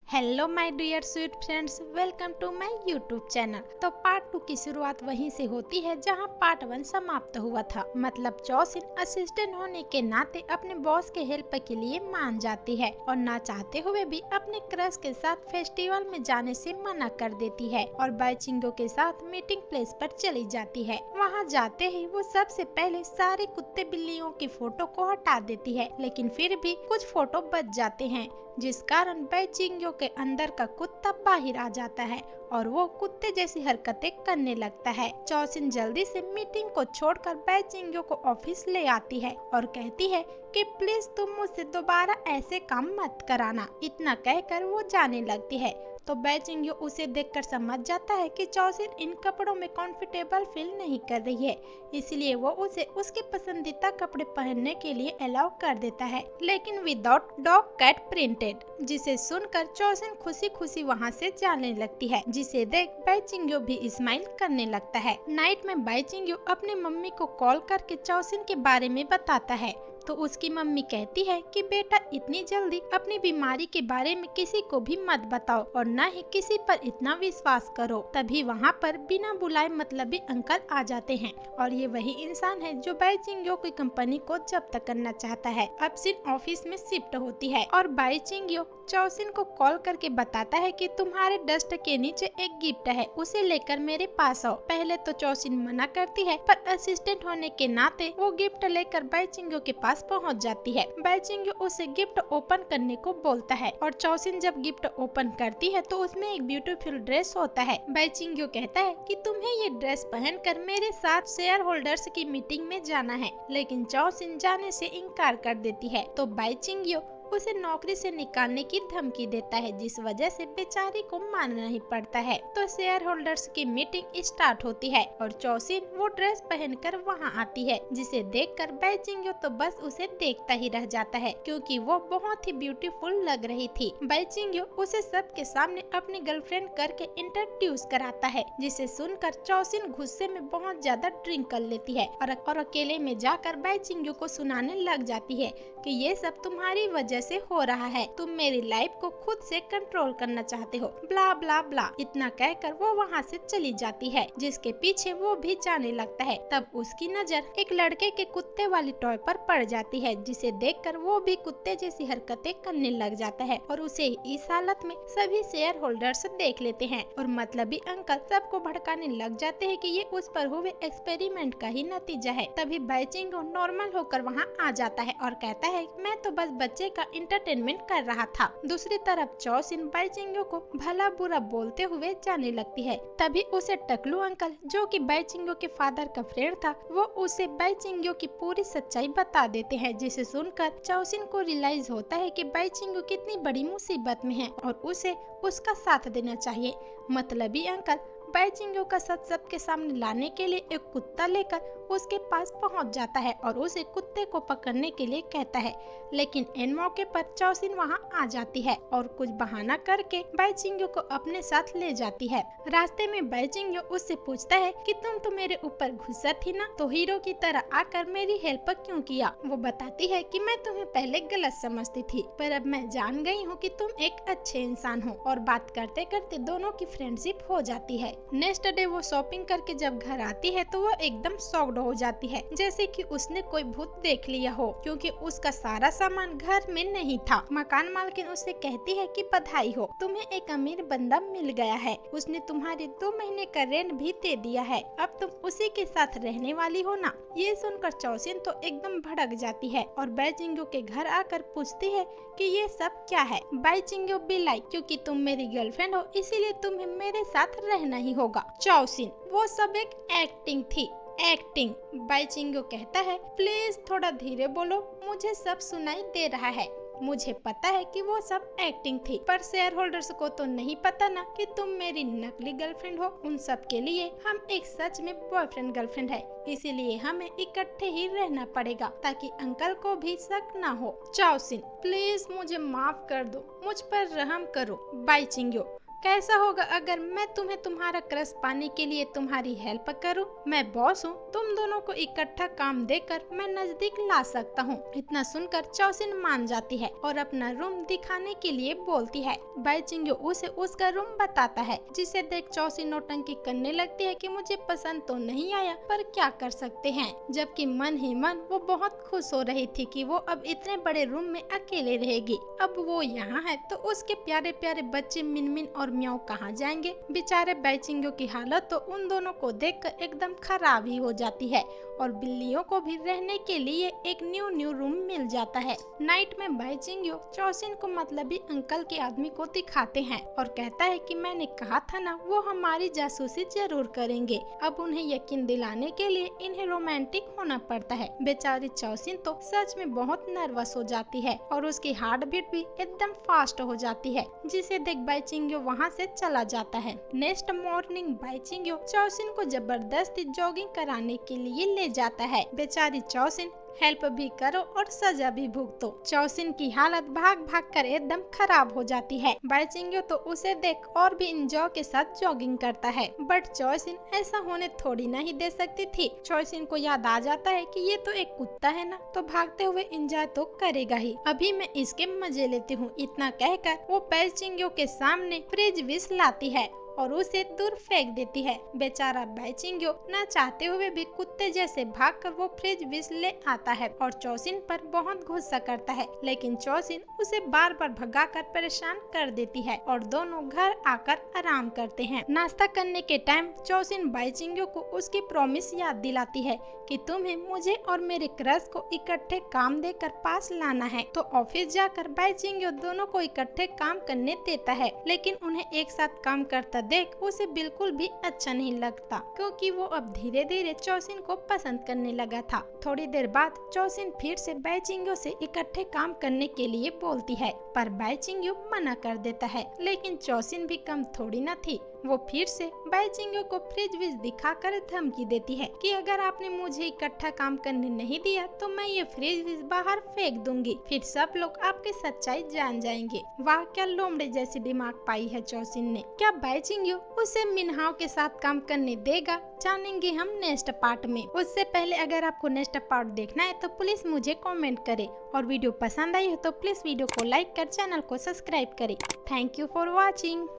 Hello my dear sweet friends, welcome to my YouTube channel. तो part 2 की शुरुआत वहीं से होती है जहां पार्ट 1 समाप्त हुआ था। मतलब चौसिन असिस्टेंट होने के नाते अपने बॉस के हेल्प के लिए मान जाती है और ना चाहते हुए भी अपने क्रश के साथ फेस्टिवल में जाने से मना कर देती है और बाईचिंगो के साथ मीटिंग प्लेस पर चली जाती है। वहां जाते ही वो सबसे पहले सारे कुत्ते बिल्लियों की फोटो को हटा देती है, लेकिन फिर भी कुछ फोटो बच जाते हैं, जिस कारण बाईचिंगो के अंदर का कुत्ता बाहर आ जाता है और वो कुत्ते जैसी हरकतें करने लगता है। चौसिन जल्दी से मीटिंग को छोड़कर बाईचिंगो को ऑफिस ले आती है और कहती है कि प्लीज तुम मुझसे दोबारा ऐसे काम मत कराना। इतना कहकर वो जाने लगती है तो बाईचिंगो उसे देखकर समझ जाता है कि चौसिन इन कपड़ों में कंफर्टेबल फील नहीं कर रही है, इसलिए वो उसे उसके पसंदीदा कपड़े पहनने के लिए अलाउ कर देता है, लेकिन विदाउट डॉग कैट प्रिंटेड। जिसे सुनकर चौसिन खुशी खुशी वहाँ से जाने लगती है, जिसे देख बाईचिंगो भी स्माइल करने लगता है। नाइट में बाईचिंगो अपने मम्मी को कॉल करके चौसिन के बारे में बताता है तो उसकी मम्मी कहती है कि बेटा इतनी जल्दी अपनी बीमारी के बारे में किसी को भी मत बताओ और न ही किसी पर इतना विश्वास करो। तभी वहाँ पर बिना बुलाए मतलबी अंकल आ जाते हैं और ये वही इंसान है जो बाईचिंगो की कंपनी को जब्त करना चाहता है। अब सिन ऑफिस में शिफ्ट होती है और बाईचिंगो चौसिन को कॉल करके बताता है कि तुम्हारे डस्ट के नीचे एक गिफ्ट है, उसे लेकर मेरे पास आओ। पहले तो चौसिन मना करती है, पर असिस्टेंट होने के नाते वो गिफ्ट लेकर बाईचिंगो के पास पहुंच जाती है। बाईचिंगो उसे गिफ्ट ओपन करने को बोलता है और चौसिन जब गिफ्ट ओपन करती है तो उसमें एक ब्यूटीफुल ड्रेस होता है। बाईचिंगो कहता है कि तुम्हें ये ड्रेस पहनकर मेरे साथ शेयर होल्डर्स की मीटिंग में जाना है, लेकिन चौसिन जाने से इनकार कर देती है। तो बाईचिंगो उसे नौकरी से निकालने की धमकी देता है, जिस वजह से बेचारी को मानना ही पड़ता है। तो शेयर होल्डर्स की मीटिंग स्टार्ट होती है और चौसिन वो ड्रेस पहनकर वहां आती है, जिसे देखकर बाईचिंगो तो बस उसे देखता ही रह जाता है, क्योंकि वो बहुत ही ब्यूटीफुल लग रही थी। बाईचिंगो उसे सबके सामने अपनी गर्लफ्रेंड करके इंट्रोड्यूस कराता है, जिसे सुनकर चौसिन गुस्से में बहुत ज्यादा ड्रिंक कर लेती है और अकेले में जाकर बाईचिंगो को सुनाने लग जाती है कि ये सब तुम्हारी वजह से हो रहा है, तुम मेरी लाइफ को खुद से कंट्रोल करना चाहते हो, ब्ला ब्ला ब्ला। इतना कहकर वो वहाँ से चली जाती है, जिसके पीछे वो भी जाने लगता है। तब उसकी नजर एक लड़के के कुत्ते वाली टॉय पर पड़ जाती है, जिसे देखकर वो भी कुत्ते जैसी हरकतें करने लग जाता है और उसे इस हालत में सभी शेयर होल्डर्स देख लेते हैं और मतलबी अंकल सबको भड़काने लग जाते हैं कि ये उस पर हुए एक्सपेरिमेंट का ही नतीजा है। तभी बाईचिंगो नॉर्मल होकर वहाँ आ जाता है और कहता है मैं तो बस बच्चे का इंटरटेनमेंट कर रहा था। दूसरी तरफ चौसिन बाईचिंगो को भला बुरा बोलते हुए जाने लगती है। तभी उसे टकलू अंकल, जो कि बाईचिंगो के फादर का फ्रेंड था, वो उसे बाईचिंगो की पूरी सच्चाई बता देते हैं, जिसे सुनकर चौसिन को रियलाइज होता है कि बाईचिंगो कितनी बड़ी मुसीबत में है और उसे उसका साथ देना चाहिए। मतलबी अंकल बाईचिंगो का सच सबके सामने लाने के लिए एक कुत्ता लेकर उसके पास पहुंच जाता है और उसे कुत्ते को पकड़ने के लिए कहता है, लेकिन इन मौके पर चौसिन वहां आ जाती है और कुछ बहाना करके बाईचिंगो को अपने साथ ले जाती है। रास्ते में बाईचिंगो उससे पूछता है कि तुम तो मेरे ऊपर गुस्सा थी ना, तो हीरो की तरह आकर मेरी हेल्प क्यों किया। वो बताती है कि मैं तुम्हें पहले गलत समझती थी, पर अब मैं जान गई हूँ कि तुम एक अच्छे इंसान हो। और बात करते करते दोनों की फ्रेंडशिप हो जाती है। नेक्स्ट डे वो शॉपिंग करके जब घर आती है तो वो एकदम शॉक्ड हो जाती है, जैसे कि उसने कोई भूत देख लिया हो, क्योंकि उसका सारा सामान घर में नहीं था। मकान मालकिन उससे कहती है कि बधाई हो, तुम्हें एक अमीर बंदा मिल गया है, उसने तुम्हारे 2 महीने का रेंट भी दे दिया है, अब तुम उसी के साथ रहने वाली हो ना। ये सुनकर चौसिन तो एकदम भड़क जाती है और बाईचिंगो के घर आकर पूछती है कि ये सब क्या है। बाईचिंगो भी लाइक, क्योंकि तुम मेरी गर्लफ्रेंड हो इसीलिए तुम्हें मेरे साथ रहना ही होगा। चौसिन, वो सब एक एक्टिंग थी, एक्टिंग। बाईचिंगो कहता है प्लीज थोड़ा धीरे बोलो, मुझे सब सुनाई दे रहा है। मुझे पता है कि वो सब एक्टिंग थी, पर शेयर होल्डर्स को तो नहीं पता ना कि तुम मेरी नकली गर्लफ्रेंड हो। उन सब के लिए हम एक सच में बॉयफ्रेंड गर्लफ्रेंड है, इसीलिए हमें इकट्ठे ही रहना पड़ेगा ताकि अंकल को भी शक ना हो। चौसिन, प्लीज मुझे माफ कर दो, मुझ पर रहम करो। बाईचिंगो, कैसा होगा अगर मैं तुम्हें तुम्हारा क्रश पाने के लिए तुम्हारी हेल्प करूं? मैं बॉस हूं, तुम दोनों को इकट्ठा काम देकर मैं नजदीक ला सकता हूं। इतना सुनकर चौसिन मान जाती है और अपना रूम दिखाने के लिए बोलती है। बाईचिंग उसे उसका रूम बताता है, जिसे देख चौसिन नौटंकी करने लगती है कि मुझे पसंद तो नहीं आया, पर क्या कर सकते हैं। जबकि मन ही मन वो बहुत खुश हो रही थी कि वो अब इतने बड़े रूम में अकेले रहेगी। अब वो यहाँ है तो उसके प्यारे प्यारे बच्चे मिनमिन और म्याऊ कहाँ जाएंगे। बेचारे बाईचिंग की हालत तो उन दोनों को देखकर एकदम खराब ही हो जाती है और बिल्लियों को भी रहने के लिए एक न्यू रूम मिल जाता है। नाइट में बाईचिंग चौसिन को मतलबी अंकल के आदमी को दिखाते हैं और कहता है कि मैंने कहा था ना, वो हमारी जासूसी जरूर करेंगे। अब उन्हें यकीन दिलाने के लिए इन्हें रोमांटिक होना पड़ता है। बेचारी चौसिन तो सच में बहुत नर्वस हो जाती है और उसकी हार्ट बीट भी एकदम फास्ट हो जाती है, जिसे देख बाईचिंग वहाँ से चला जाता है। नेक्स्ट मॉर्निंग बाईचिंग चौसिन को जबरदस्ती जॉगिंग कराने के लिए ले जाता है। बेचारी चौसिन हेल्प भी करो और सजा भी भुगतो। चौसिन की हालत भाग भाग कर एकदम खराब हो जाती है। बाईचिंग तो उसे देख और भी इंजॉय के साथ जॉगिंग करता है, बट चौसिन ऐसा होने थोड़ी नहीं दे सकती थी। चौसिन को याद आ जाता है कि ये तो एक कुत्ता है ना, तो भागते हुए इंजॉय तो करेगा ही, अभी मैं इसके मजे लेती हूँ। इतना कहकर वो बाईचिंग के सामने फ्रिज विश लाती है और उसे दूर फेंक देती है। बेचारा बाईचिंग न चाहते हुए भी कुत्ते जैसे भागकर वो फ्रिज विश ले आता है और चौसिन पर बहुत गुस्सा करता है, लेकिन चौसिन उसे बार बार भगाकर परेशान कर देती है और दोनों घर आकर आराम करते हैं। नाश्ता करने के टाइम चौसिन बाईचिंग को उसकी प्रॉमिस याद दिलाती है कि तुम्हें मुझे और मेरे क्रश को इकट्ठे काम देकर पास लाना है। तो ऑफिस जाकर बाईचिंग दोनों को इकट्ठे काम करने देता है, लेकिन उन्हें एक साथ काम करता देख उसे बिल्कुल भी अच्छा नहीं लगता, क्योंकि वो अब धीरे धीरे चौसिन को पसंद करने लगा था। थोड़ी देर बाद चौसिन फिर से बाईचिंग से इकट्ठे काम करने के लिए बोलती है, पर बाईचिंग मना कर देता है। लेकिन चौसिन भी कम थोड़ी न थी, वो फिर से बाईचिंग को फ्रिज विश दिखाकर धमकी देती है कि अगर आपने मुझे इकट्ठा काम करने नहीं दिया तो मैं ये फ्रिज विश बाहर फेंक दूंगी, फिर सब लोग आपकी सच्चाई जान जाएंगे। वाह, क्या लोमड़े जैसी दिमाग पाई है चौसिन ने। क्या बाईचिंग उसे मिनहाव के साथ काम करने देगा, जानेंगे हम नेक्स्ट पार्ट में। उससे पहले अगर आपको नेक्स्ट पार्ट देखना है तो प्लीज मुझे कमेंट करें और वीडियो पसंद आई हो तो प्लीज वीडियो को लाइक कर चैनल को सब्सक्राइब करें। Thank you for watching.